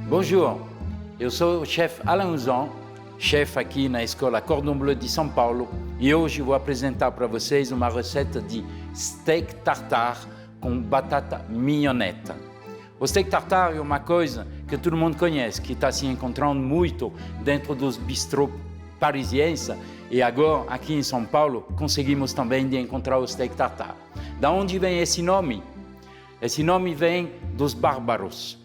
Bonjour, eu sou o chefe Alain Uzan, chefe aqui na Escola Cordon Bleu de São Paulo, e hoje vou apresentar para vocês uma receita de steak tartare com batata mignonette. O steak tartare é uma coisa que todo mundo conhece, que está se encontrando muito dentro dos bistrôs parisienses, e agora aqui em São Paulo conseguimos também de encontrar o steak tartare. Da onde vem esse nome? Esse nome vem dos bárbaros,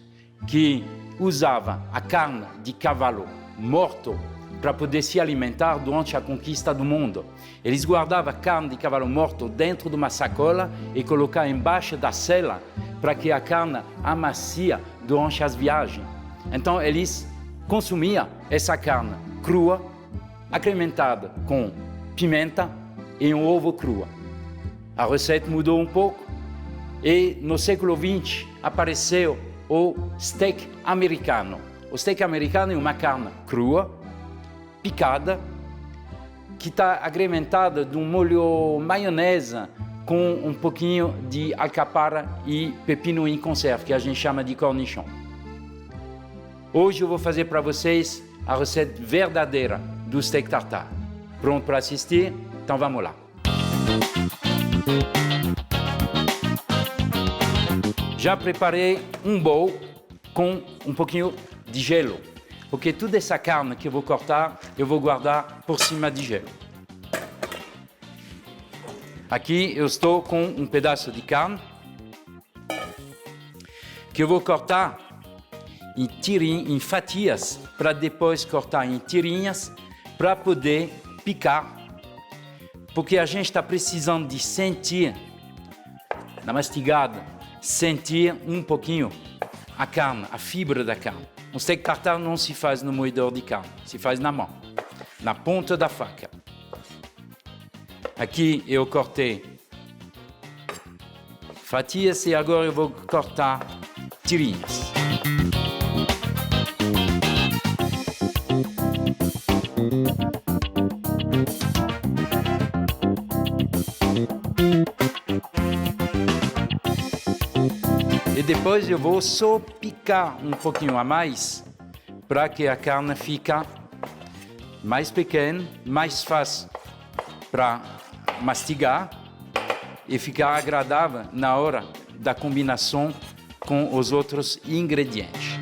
que usavam a carne de cavalo morto para poder se alimentar durante a conquista do mundo. Eles guardavam a carne de cavalo morto dentro de uma sacola e colocavam embaixo da sela para que a carne amacia durante as viagens. Então eles consumiam essa carne crua, acrementada com pimenta e um ovo cru. A receita mudou um pouco e no século XX apareceu o steak americano. O steak americano é uma carne crua, picada, que está agrementada de um molho maionese com um pouquinho de alcaparra e pepino em conserva, que a gente chama de cornichon. Hoje eu vou fazer para vocês a receita verdadeira do steak tartare. Pronto para assistir? Então vamos lá. Já preparei um bowl com um pouquinho de gelo, porque toda essa carne que eu vou cortar, eu vou guardar por cima de gelo. Aqui eu estou com um pedaço de carne que eu vou cortar em fatias, para depois cortar em tirinhas, para poder picar, porque a gente está precisando de sentir, na mastigada, sentir um pouquinho a carne, a fibra da carne. Um steak tartare não se faz no moedor de carne, se faz na mão, na ponta da faca. Aqui eu cortei fatias e agora eu vou cortar tirinhas. E depois eu vou só picar um pouquinho a mais para que a carne fique mais pequena, mais fácil para mastigar e ficar agradável na hora da combinação com os outros ingredientes.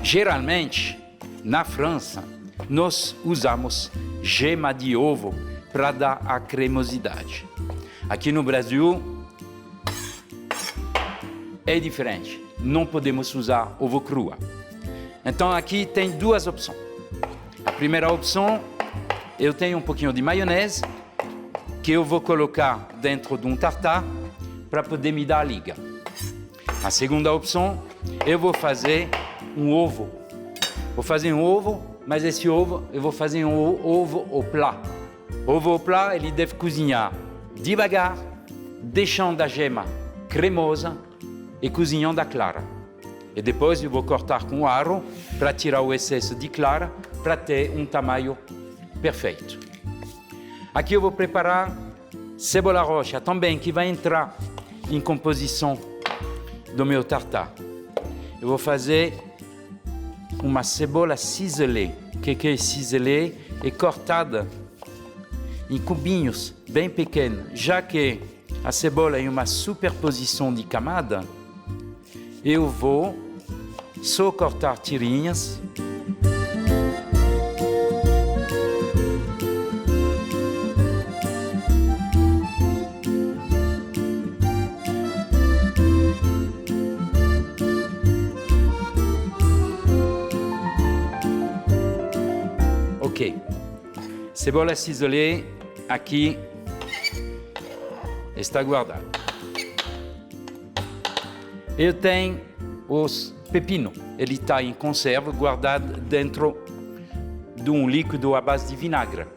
Geralmente, na França, nós usamos gema de ovo para dar a cremosidade. Aqui no Brasil, é diferente. Não podemos usar ovo cru. Então aqui tem duas opções. A primeira opção, eu tenho um pouquinho de maionese que eu vou colocar dentro de um tartare para poder me dar a liga. A segunda opção, eu vou fazer um ovo. Vou fazer um ovo, mas esse ovo, eu vou fazer um ovo au plat. Ovo au plat, ele deve cozinhar devagar, deixando a gema cremosa e cozinhando a clara. E depois eu vou cortar com o aro para tirar o excesso de clara, para ter um tamanho perfeito. Aqui eu vou preparar cebola roxa também, que vai entrar em composição do meu tartare. Eu vou fazer uma cebola ciselée. O que é ciselée? É cortada em cubinhos bem pequenos. Já que a cebola é uma superposição de camada, eu vou só cortar tirinhas. Ok. Cebola ciselée aqui está guardada. Eu tenho os pepinos. Ele está em conserva, guardado dentro de um líquido à base de vinagre.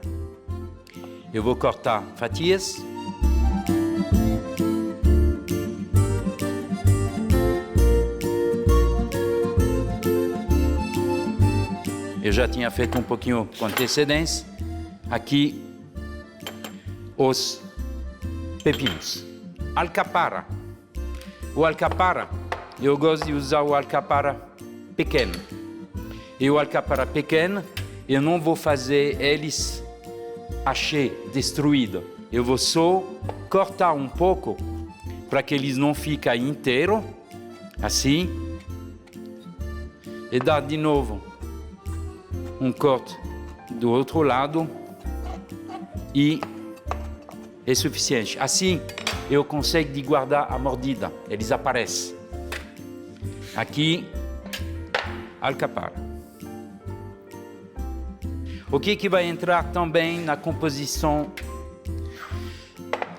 Eu vou cortar fatias. eu já tinha feito um pouquinho com antecedência. Aqui, os pepinos. Alcapara. O alcapara, eu gosto de usar o alcapara pequeno. E o alcapara pequeno, eu não vou fazer eles haché, destruído. Eu vou só cortar um pouco para que eles não fiquem inteiros, assim. E dar de novo um corte do outro lado. E é suficiente. Assim, eu consigo de guardar a mordida. Eles aparecem. Aqui, alcapara. O que vai entrar também na composição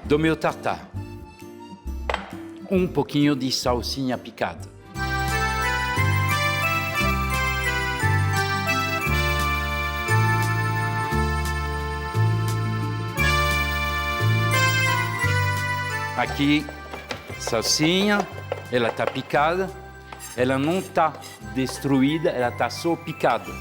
do meu tartar? Um pouquinho de salsinha picada. Aqui, salsinha, ela está picada, ela não está destruída, ela está só picada.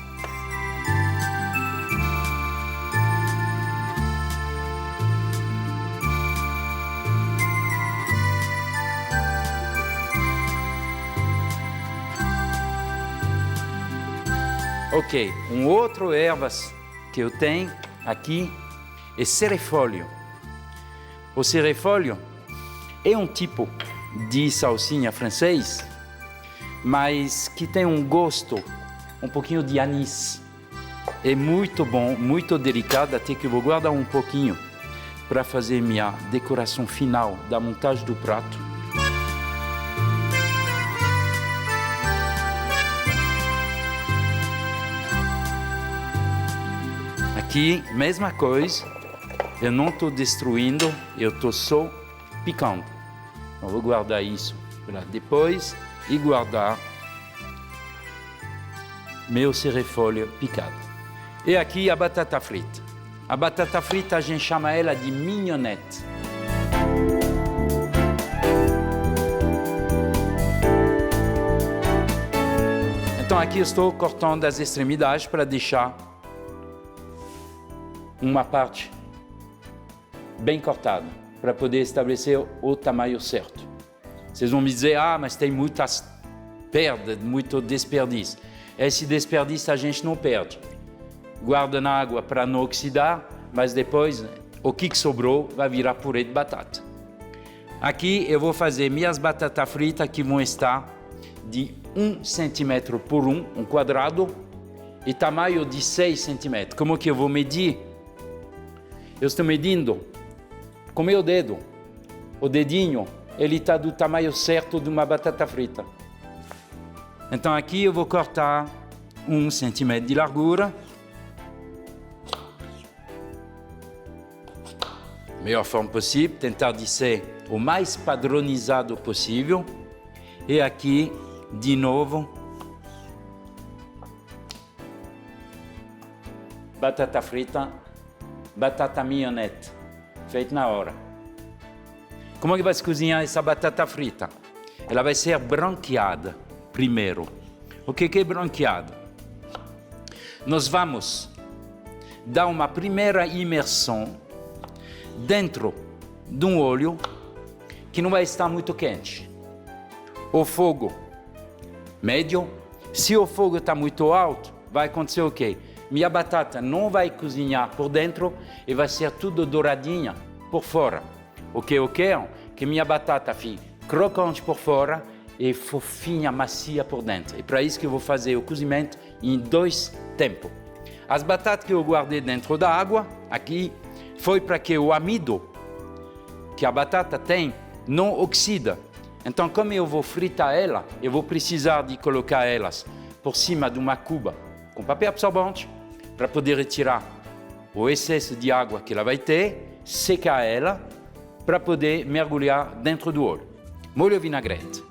Ok, outro ervas que eu tenho aqui é cerefólio. O cerefólio é um tipo de salsinha francês, mas que tem um gosto um pouquinho de anis. É muito bom, muito delicado, até que eu vou guardar um pouquinho para fazer minha decoração final da montagem do prato. Aqui, mesma coisa, eu não estou destruindo, eu estou só picando. Eu vou guardar isso para depois e guardar meu cerefólio picado. E aqui a batata frita. A batata frita a gente chama ela de mignonette. Então aqui eu estou cortando as extremidades para deixar uma parte bem cortada, para poder estabelecer o tamanho certo. Vocês vão me dizer, mas tem muitas perdas, muito desperdício. Esse desperdício a gente não perde. Guarda na água para não oxidar, mas depois o que sobrou vai virar purê de batata. Aqui eu vou fazer minhas batatas fritas que vão estar de 1 centímetro por um quadrado, e tamanho de 6 centímetros. Como que eu vou medir? Eu estou medindo com meu dedo. O dedinho, ele está do tamanho certo de uma batata frita. Então aqui eu vou cortar 1 centímetro de largura. Melhor forma possível, tentar de ser o mais padronizado possível. E aqui, de novo, batata frita, batata mignonette, feita na hora. Como é que vai se cozinhar essa batata frita? Ela vai ser branqueada primeiro. O que é branqueado? Nós vamos dar uma primeira imersão dentro de um óleo que não vai estar muito quente. O fogo médio. Se o fogo está muito alto, vai acontecer o quê? Minha batata não vai cozinhar por dentro e vai ser tudo douradinha por fora. O que eu quero? Que minha batata fique crocante por fora e fofinha, macia por dentro. E para isso que eu vou fazer o cozimento em 2 tempos. As batatas que eu guardei dentro da água, aqui, foi para que o amido que a batata tem não oxida. Então, como eu vou fritar ela, eu vou precisar de colocar elas por cima de uma cuba com papel absorvente, para poder retirar o excesso de água que ela vai ter, secar ela, para poder mergulhar dentro do óleo. Molho vinagrete.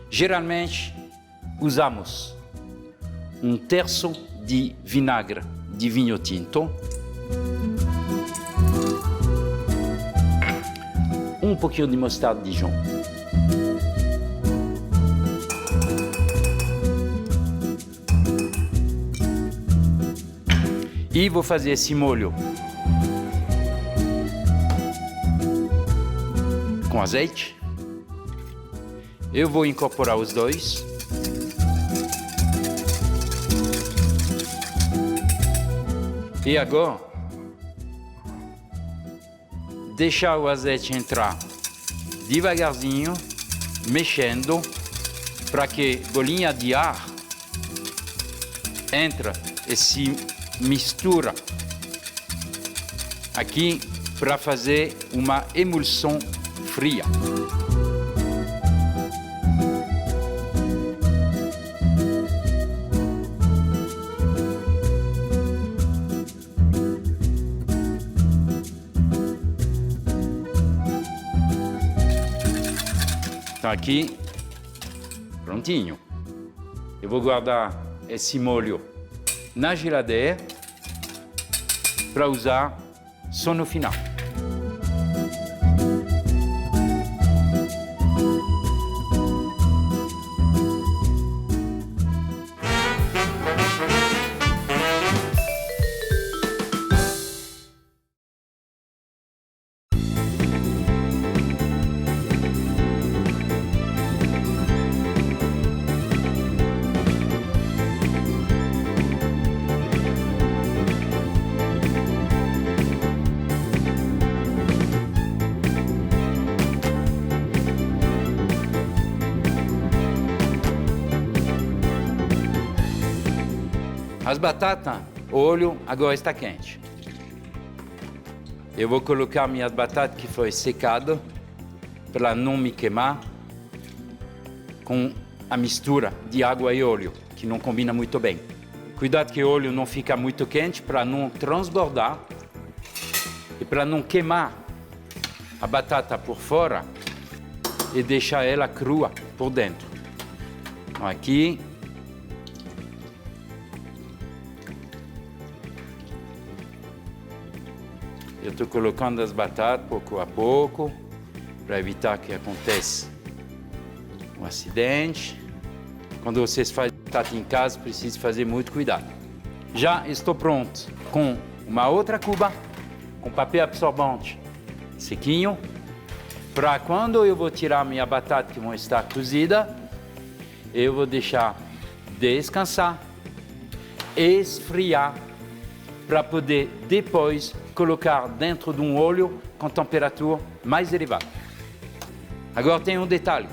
Geralmente, usamos 1/3 de vinagre de vinho tinto, um pouquinho de mostarda Dijon, E vou fazer esse molho com azeite. Eu vou incorporar os dois. E agora, deixar o azeite entrar devagarzinho, mexendo, para que a bolinha de ar entre e se mistura aqui para fazer uma emulsão fria. Então aqui, prontinho. Eu vou guardar esse molho na geladeira para usar só no final. As batatas, o óleo agora está quente. Eu vou colocar minhas batatas que foi secado para não me queimar com a mistura de água e óleo, que não combina muito bem. Cuidado que o óleo não fica muito quente para não transbordar e para não queimar a batata por fora e deixar ela crua por dentro. Então, aqui eu estou colocando as batatas pouco a pouco, para evitar que aconteça um acidente. Quando vocês fazem batata em casa, precisa fazer muito cuidado. Já estou pronto com uma outra cuba, com papel absorvente sequinho, para quando eu vou tirar minha batata que vão estar cozida, eu vou deixar descansar, esfriar, para poder depois colocar dentro de um óleo com temperatura mais elevada. Agora tem um detalhe.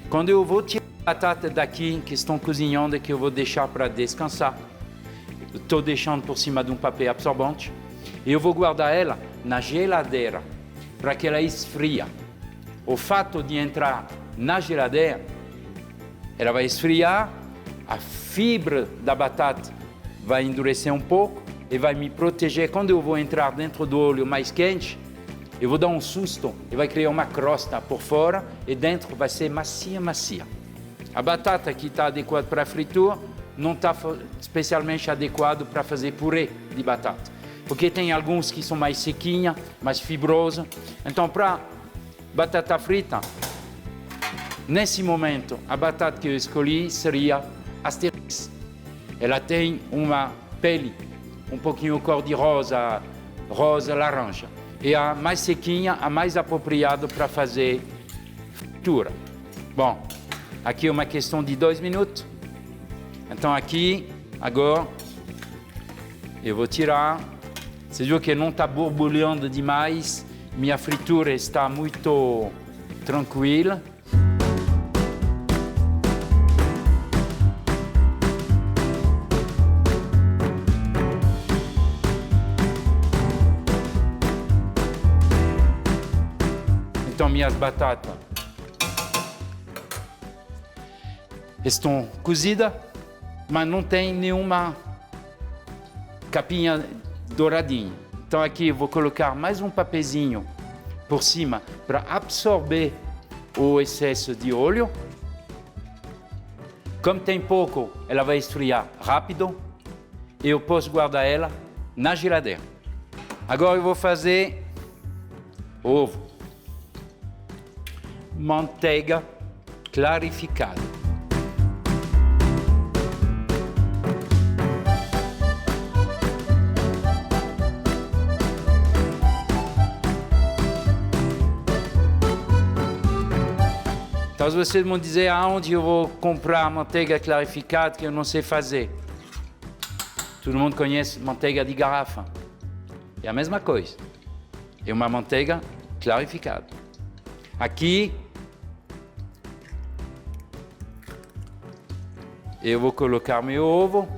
Quando eu vou tirar a batata daqui que estão cozinhando e que eu vou deixar para descansar, estou deixando por cima de um papel absorvente e eu vou guardar ela na geladeira para que ela esfria. O fato de entrar na geladeira, ela vai esfriar, a fibra da batata vai endurecer um pouco e vai me proteger. Quando eu vou entrar dentro do óleo mais quente, eu vou dar um susto e vai criar uma crosta por fora e dentro vai ser macia, macia. A batata que está adequada para a fritura não está especialmente adequada para fazer purê de batata, porque tem alguns que são mais sequinhas, mais fibrosas. Então, para batata frita, nesse momento, a batata que eu escolhi seria Asterix. Ela tem uma pele um pouquinho cor de rosa, laranja. E a mais sequinha, a mais apropriada para fazer fritura. Bom, aqui é uma questão de 2 minutos. Então aqui, agora, eu vou tirar. Você viu que não está borbulhando demais. Minha fritura está muito tranquila. Então, minhas batatas estão cozidas, mas não tem nenhuma capinha douradinha. Então, aqui eu vou colocar mais um papelzinho por cima para absorver o excesso de óleo. Como tem pouco, ela vai esfriar rápido e eu posso guardar ela na geladeira. Agora eu vou fazer ovo. Manteiga clarificada. Talvez vocês vão dizer aonde eu vou comprar manteiga clarificada que eu não sei fazer. Todo mundo conhece manteiga de garrafa. É a mesma coisa. É uma manteiga clarificada. Aqui eu vou colocar meu ovo,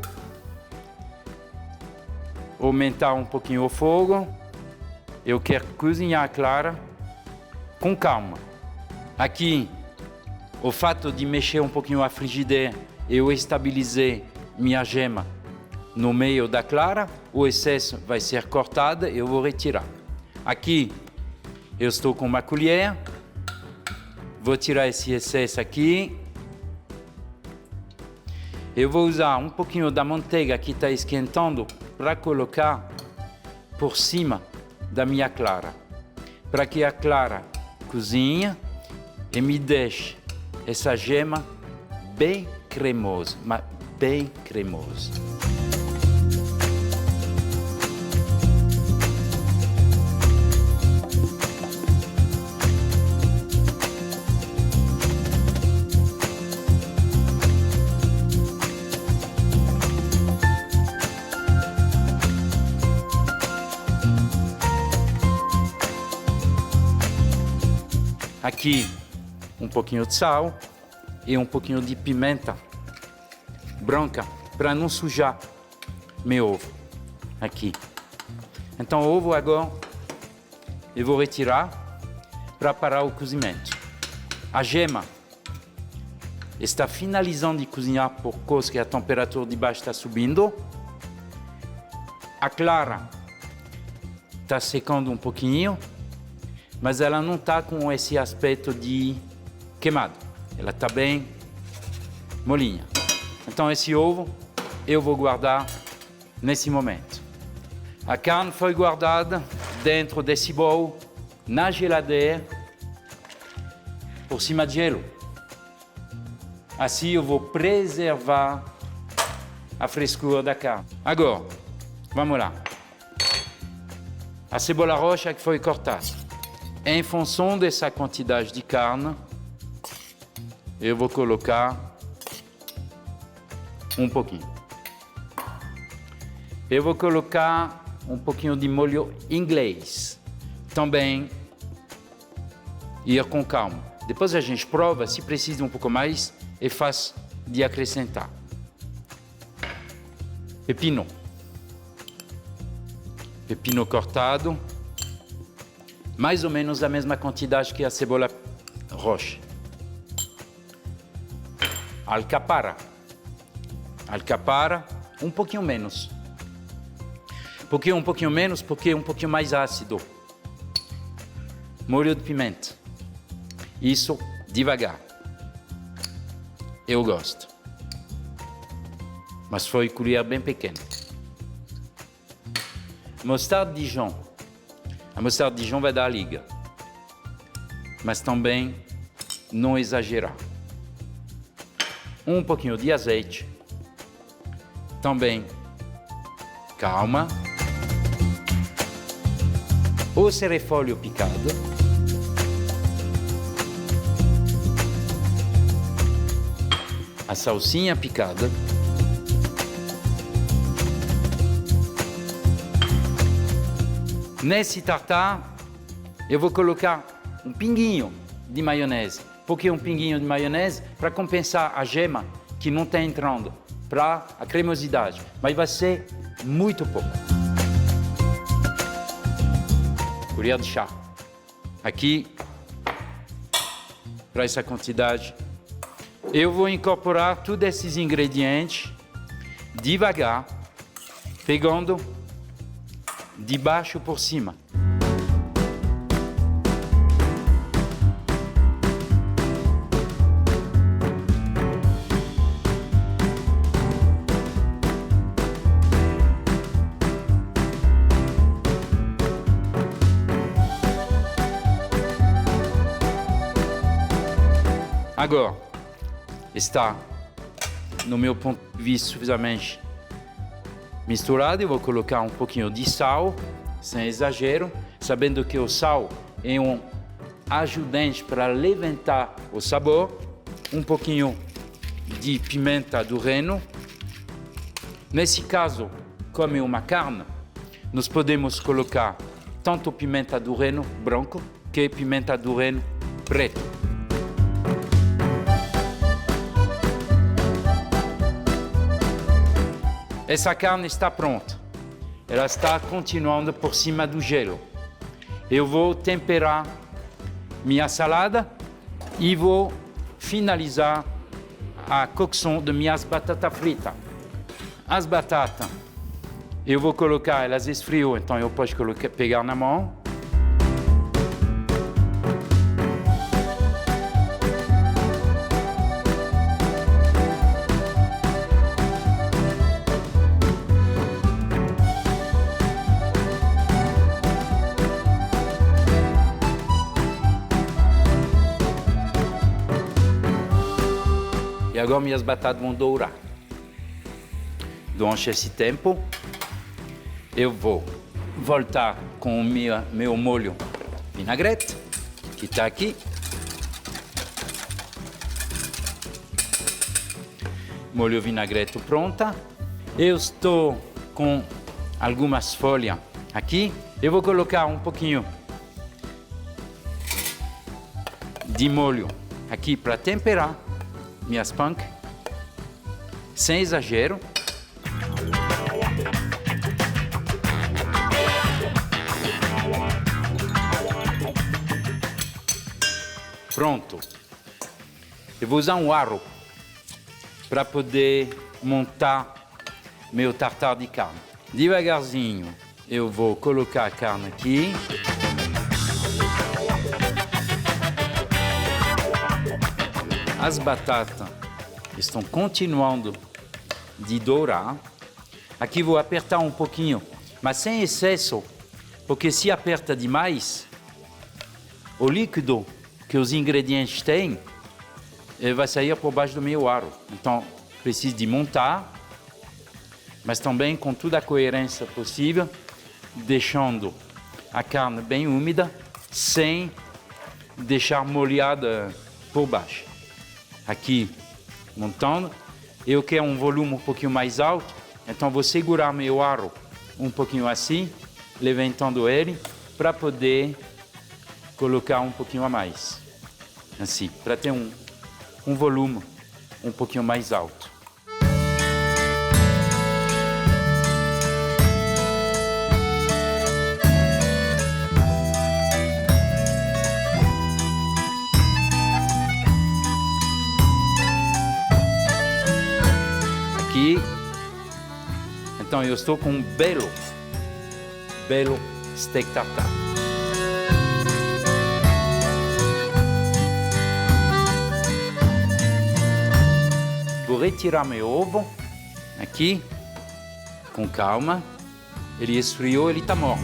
aumentar um pouquinho o fogo. Eu quero cozinhar clara com calma. Aqui, o fato de mexer um pouquinho a frigideira, eu estabilizei minha gema no meio da clara, o excesso vai ser cortado, eu vou retirar. Aqui, eu estou com uma colher, vou tirar esse excesso aqui. Eu vou usar um pouquinho da manteiga que está esquentando para colocar por cima da minha clara, para que a clara cozinhe e me deixe essa gema bem cremosa, mas bem cremosa. Aqui um pouquinho de sal e um pouquinho de pimenta branca para não sujar meu ovo. Aqui. Então o ovo agora eu vou retirar para parar o cozimento. A gema está finalizando de cozinhar por causa que a temperatura de baixo está subindo. A clara está secando um pouquinho, mas ela não está com esse aspecto de queimado. Ela está bem molinha. Então esse ovo eu vou guardar nesse momento. A carne foi guardada dentro desse bowl, na geladeira, por cima de gelo. Assim eu vou preservar a frescura da carne. Agora, vamos lá. A cebola roxa que foi cortada. Em função dessa quantidade de carne, eu vou colocar um pouquinho. Eu vou colocar um pouquinho de molho inglês. Também ir com calma. Depois a gente prova, se precisa um pouco mais, é fácil de acrescentar. Pepino. Pepino cortado. Mais ou menos a mesma quantidade que a cebola roxa. Alcapara. Alcapara, um pouquinho menos. Por que um pouquinho menos? Porque é um pouquinho mais ácido. Molho de pimenta. Isso devagar. Eu gosto. Mas foi colher bem pequena. Mostarda Dijon. A mostarda Dijon vai dar a liga. Mas também não exagerar. Um pouquinho de azeite. Também calma. O cerefólio picado. A salsinha picada. Nesse tartar, eu vou colocar um pinguinho de maionese. Por que um pinguinho de maionese? Para compensar a gema que não está entrando, para a cremosidade. Mas vai ser muito pouco. Colher de chá. Aqui, para essa quantidade, eu vou incorporar todos esses ingredientes devagar, pegando de baixo por cima. Agora, está, no meu ponto de vista, suficientemente misturado. Eu vou colocar um pouquinho de sal, sem exagero, sabendo que o sal é um ajudantes para levantar o sabor, pouquinho de pimenta do reino. Nesse caso, como é uma carne, nós podemos colocar tanto pimenta do reino branco que pimenta do reino preto. Essa carne está pronta. Ela está continuando por cima do gelo. Eu vou temperar minha salada e vou finalizar a cocção de minhas batatas fritas. As batatas, eu vou colocar, elas esfriou, então eu posso pegar na mão. E agora minhas batatas vão dourar. Durante esse tempo, eu vou voltar com o meu molho vinagrete, que está aqui. Molho vinagrete pronta. Eu estou com algumas folhas aqui. Eu vou colocar pouquinho de molho aqui para temperar minhas pancas, sem exagero. Pronto. Eu vou usar um aro para poder montar meu tartar de carne. Devagarzinho, eu vou colocar a carne aqui. As batatas estão continuando de dourar. Aqui vou apertar pouquinho, mas sem excesso, porque se aperta demais, o líquido que os ingredientes têm vai sair por baixo do meu aro. Então, preciso de montar, mas também com toda a coerência possível, deixando a carne bem úmida, sem deixar molhada por baixo. Aqui, montando, eu quero volume pouquinho mais alto, então vou segurar meu aro pouquinho assim, levantando ele, para poder colocar pouquinho a mais, assim, para ter um volume pouquinho mais alto. Aqui, então eu estou com um belo steak tartar. Vou retirar meu ovo aqui, com calma. Ele esfriou, ele está morno.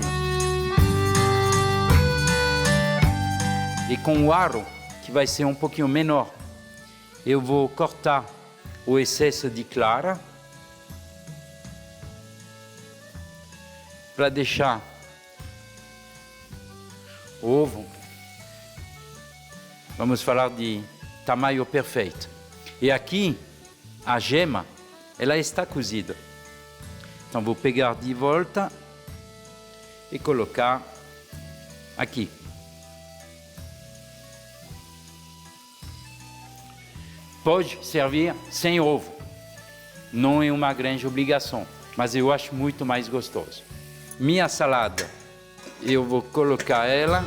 E com o aro, que vai ser pouquinho menor, eu vou cortar o excesso de clara para deixar o ovo, vamos falar de tamanho perfeito. E aqui a gema, ela está cozida. Então vou pegar de volta e colocar aqui. Pode servir sem ovo, não é uma grande obrigação, mas eu acho muito mais gostoso. Minha salada, eu vou colocar ela.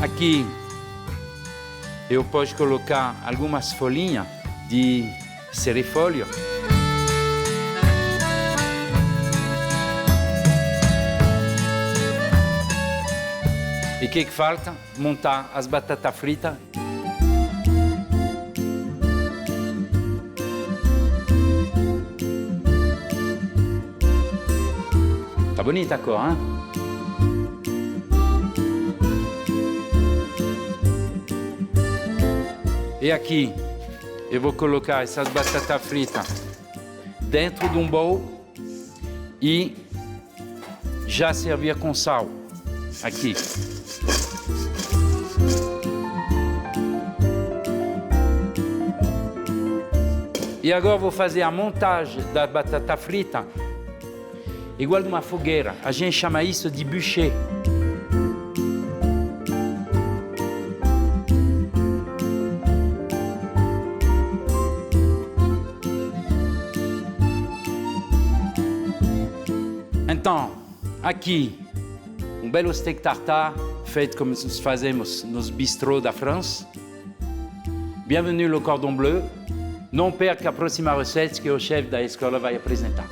Aqui eu posso colocar algumas folhinhas de serifólio. E o que falta? Montar as batatas fritas. Tá bonita a cor, hein? E aqui eu vou colocar essas batatas fritas dentro de um bowl e já servir com sal. Aqui. E agora vou fazer a montagem da batata frita igual de uma fogueira. A gente chama isso de bûcher. Então, aqui, um belo steak tartare, feito como nós fazemos nos bistrôs da França. Bienvenue no Cordon Bleu. Não perca a próxima receita que o chefe da escola vai apresentar.